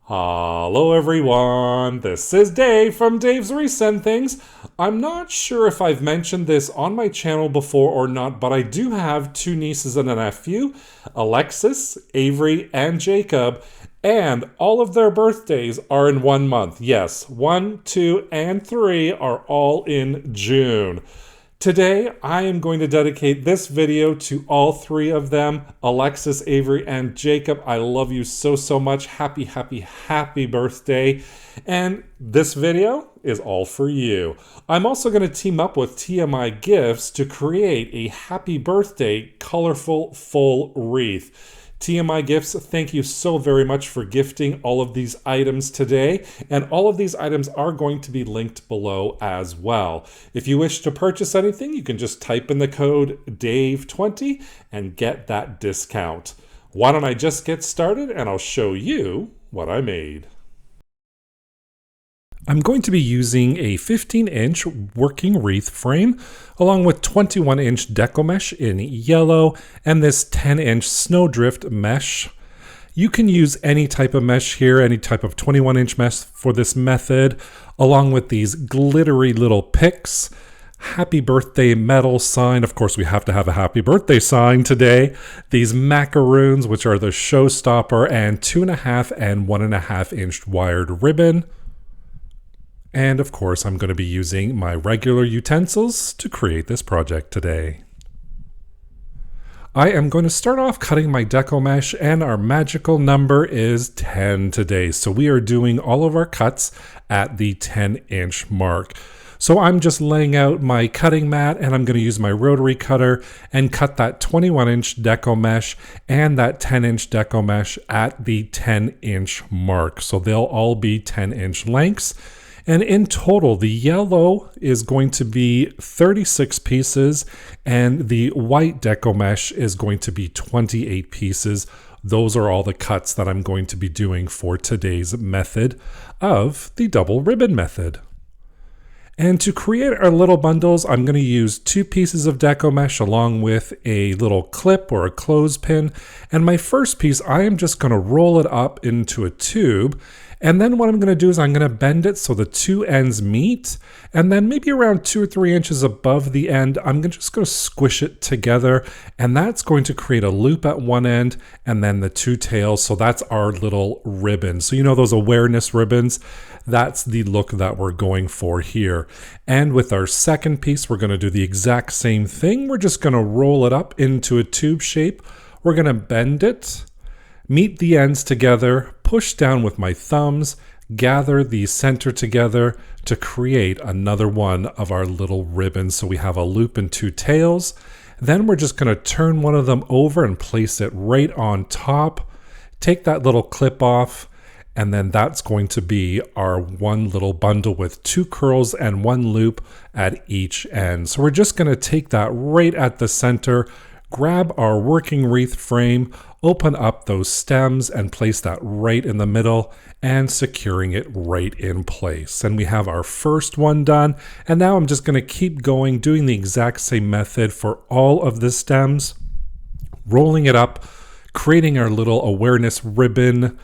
Hello everyone, this is Dave from Dave's Resend Things. I'm not sure if I've mentioned this on my channel before or not, but I do have two nieces and a nephew, Alexis, Avery, and Jacob, and all of their birthdays are in 1 month. Yes, 1, 2, and 3 are all in June. Today, I am going to dedicate this video to all three of them, Alexis, Avery, and Jacob. I love you so, so much. Happy, happy, happy birthday. And this video is all for you. I'm also going to team up with TMI Gifts to create a happy birthday colorful full wreath. TMI Gifts, thank you so very much for gifting all of these items today, and all of these items are going to be linked below as well. If you wish to purchase anything, you can just type in the code DAVE20 and get that discount. Why don't I just get started and I'll show you what I made. I'm going to be using a 15-inch working wreath frame along with 21-inch Deco mesh in yellow and this 10-inch snowdrift mesh. You can use any type of mesh here, any type of 21-inch mesh for this method, along with these glittery little picks. Happy birthday metal sign. Of course, we have to have a happy birthday sign today. These macaroons, which are the showstopper, and 2.5 and 1.5 inch wired ribbon. And of course, I'm going to be using my regular utensils to create this project today. I am going to start off cutting my Deco mesh, and our magical number is 10 today. So we are doing all of our cuts at the 10-inch mark. So I'm just laying out my cutting mat, and I'm going to use my rotary cutter and cut that 21-inch Deco mesh and that 10-inch Deco mesh at the 10-inch mark. So they'll all be 10-inch lengths. And in total, the yellow is going to be 36 pieces and the white Deco mesh is going to be 28 pieces. Those are all the cuts that I'm going to be doing for today's method of the double ribbon method. And to create our little bundles, I'm going to use 2 pieces of Deco mesh along with a little clip or a clothespin. And my first piece, I am just going to roll it up into a tube. And then what I'm going to do is I'm going to bend it so the two ends meet. And then maybe around 2 or 3 inches above the end, I'm just going to squish it together. And that's going to create a loop at one end and then the two tails. So that's our little ribbon. So you know those awareness ribbons? That's the look that we're going for here. And with our second piece, we're going to do the exact same thing. We're just going to roll it up into a tube shape. We're going to bend it, meet the ends together, push down with my thumbs, gather the center together to create another one of our little ribbons. So we have a loop and 2 tails. Then we're just going to turn one of them over and place it right on top. Take that little clip off. And then that's going to be our one little bundle with 2 curls and 1 loop at each end. So we're just going to take that right at the center, grab our working wreath frame, open up those stems and place that right in the middle and securing it right in place. And we have our first one done. And now I'm just going to keep going, doing the exact same method for all of the stems, rolling it up, creating our little awareness ribbon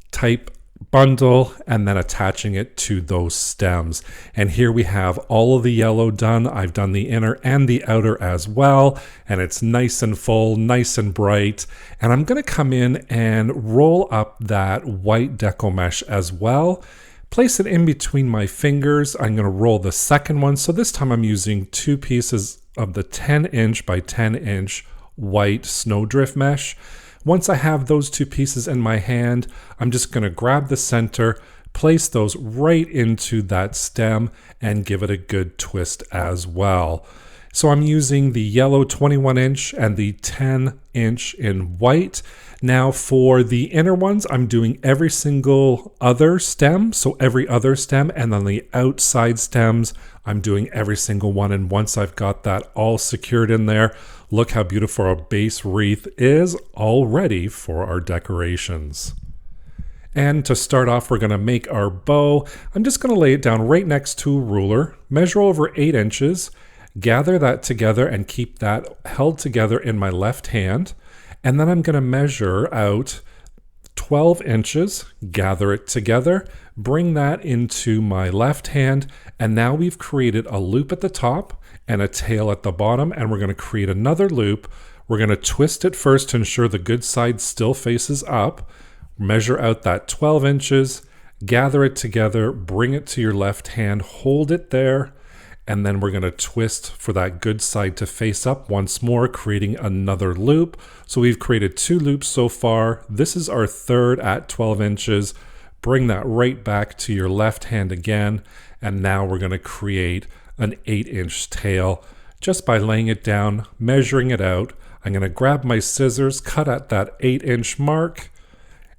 type bundle and then attaching it to those stems. And here we have all of the yellow done. I've done the inner and the outer as well, and it's nice and full, nice and bright. And I'm going to come in and roll up that white Deco mesh as well. Place it in between my fingers. I'm going to roll the second one. So this time I'm using 2 pieces of the 10-inch by 10-inch white snowdrift mesh. Once I have those 2 pieces in my hand, I'm just going to grab the center, place those right into that stem, and give it a good twist as well. So I'm using the yellow 21-inch and the 10-inch in white. Now for the inner ones, I'm doing every single other stem, so every other stem, and then the outside stems, I'm doing every single one. And once I've got that all secured in there, look how beautiful our base wreath is, all ready for our decorations. And to start off, we're going to make our bow. I'm just going to lay it down right next to a ruler, measure over 8 inches, gather that together and keep that held together in my left hand. And then I'm going to measure out 12 inches, gather it together, bring that into my left hand, and now we've created a loop at the top and a tail at the bottom, and we're going to create another loop. We're going to twist it first to ensure the good side still faces up. Measure out that 12 inches, gather it together, bring it to your left hand, hold it there, and then we're going to twist for that good side to face up once more, creating another loop. So we've created 2 loops so far. This is our third at 12 inches. Bring that right back to your left hand again, and now we're going to create an 8-inch tail just by laying it down, measuring it out. I'm going to grab my scissors, cut at that 8-inch mark,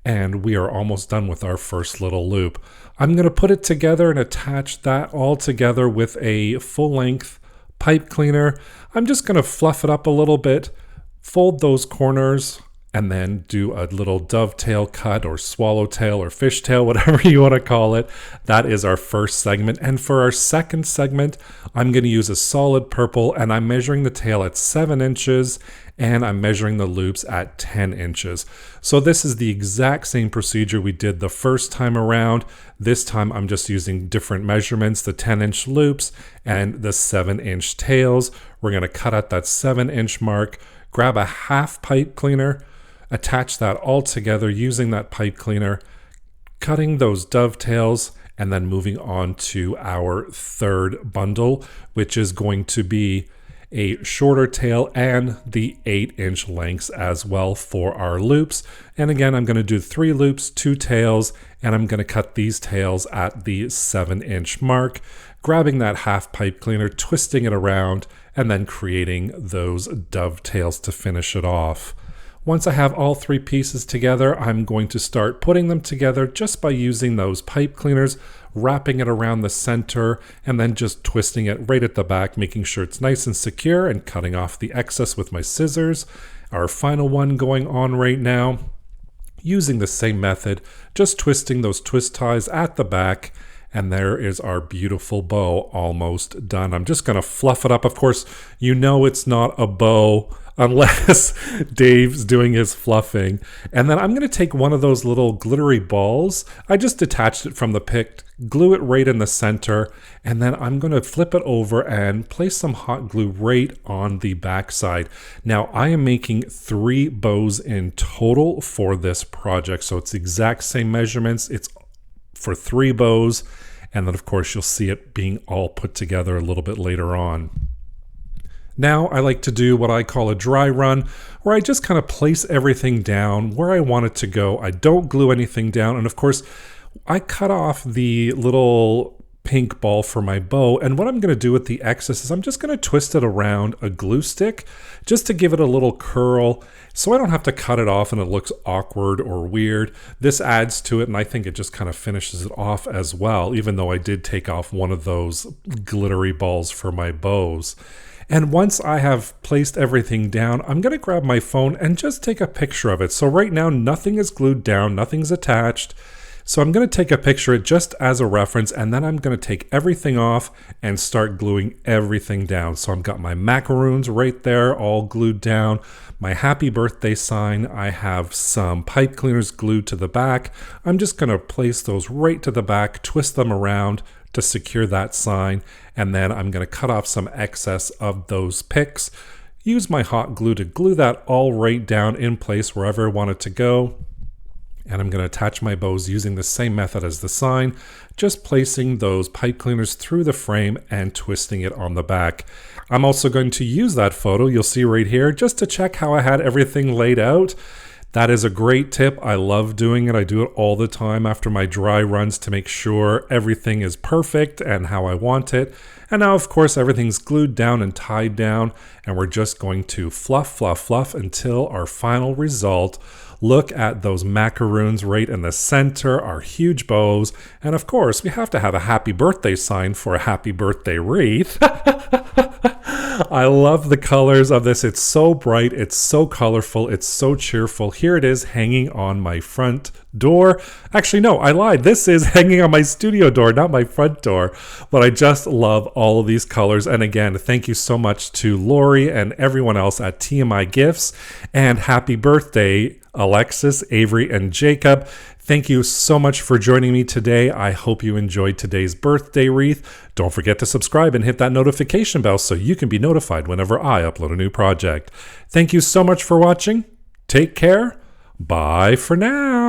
and we are almost done with our first little loop. I'm going to put it together and attach that all together with a full-length pipe cleaner. I'm just going to fluff it up a little bit, fold those corners, and then do a little dovetail cut or swallowtail or fishtail, whatever you want to call it. That is our first segment. And for our second segment, I'm going to use a solid purple, and I'm measuring the tail at 7 inches, and I'm measuring the loops at 10 inches. So this is the exact same procedure we did the first time around. This time I'm just using different measurements, the 10-inch loops and the 7-inch tails. We're going to cut at that 7-inch mark, grab a half pipe cleaner, attach that all together using that pipe cleaner, cutting those dovetails, and then moving on to our third bundle, which is going to be a shorter tail and the 8-inch lengths as well for our loops. And again, I'm going to do 3 loops, 2 tails, and I'm going to cut these tails at the 7-inch mark, grabbing that half pipe cleaner, twisting it around, and then creating those dovetails to finish it off. Once I have all 3 pieces together, I'm going to start putting them together just by using those pipe cleaners, wrapping it around the center, and then just twisting it right at the back, making sure it's nice and secure, and cutting off the excess with my scissors. Our final one going on right now, using the same method, just twisting those twist ties at the back, and there is our beautiful bow almost done. I'm just going to fluff it up. Of course, you know it's not a bow unless Dave's doing his fluffing. And then I'm going to take one of those little glittery balls. I just detached it from the pick, glue it right in the center, and then I'm going to flip it over and place some hot glue right on the back side. Now, I am making 3 bows in total for this project, so it's the exact same measurements. It's for 3 bows, and then of course you'll see it being all put together a little bit later on. Now I like to do what I call a dry run, where I just kind of place everything down where I want it to go. I don't glue anything down, and of course I cut off the little pink ball for my bow, and what I'm going to do with the excess is I'm just going to twist it around a glue stick just to give it a little curl, so I don't have to cut it off and it looks awkward or weird. This adds to it, and I think it just kind of finishes it off as well, even though I did take off one of those glittery balls for my bows. And once I have placed everything down, I'm going to grab my phone and just take a picture of it. So right now, nothing is glued down, nothing's attached. So I'm going to take a picture of it just as a reference, and then I'm going to take everything off and start gluing everything down. So I've got my macaroons right there, all glued down. My happy birthday sign, I have some pipe cleaners glued to the back. I'm just going to place those right to the back, twist them around to secure that sign, and then I'm going to cut off some excess of those picks. Use my hot glue to glue that all right down in place wherever I want it to go. And I'm going to attach my bows using the same method as the sign, just placing those pipe cleaners through the frame and twisting it on the back. I'm also going to use that photo you'll see right here just to check how I had everything laid out. That is a great tip. I love doing it. I do it all the time after my dry runs to make sure everything is perfect and how I want it. And now, of course, everything's glued down and tied down, and we're just going to fluff, fluff, fluff until our final result. Look at those macaroons right in the center, our huge bows, and of course, we have to have a happy birthday sign for a happy birthday wreath. I love the colors of this. It's so bright, it's so colorful, it's so cheerful. Here it is hanging on my front door. Actually, no, I lied. This is hanging on my studio door, not my front door. But I just love all of these colors. And again, thank you so much to Lori and everyone else at TMI Gifts. And happy birthday Alexis, Avery, and Jacob. Thank you so much for joining me today. I hope you enjoyed today's birthday wreath. Don't forget to subscribe and hit that notification bell so you can be notified whenever I upload a new project. Thank you so much for watching. Take care. Bye for now.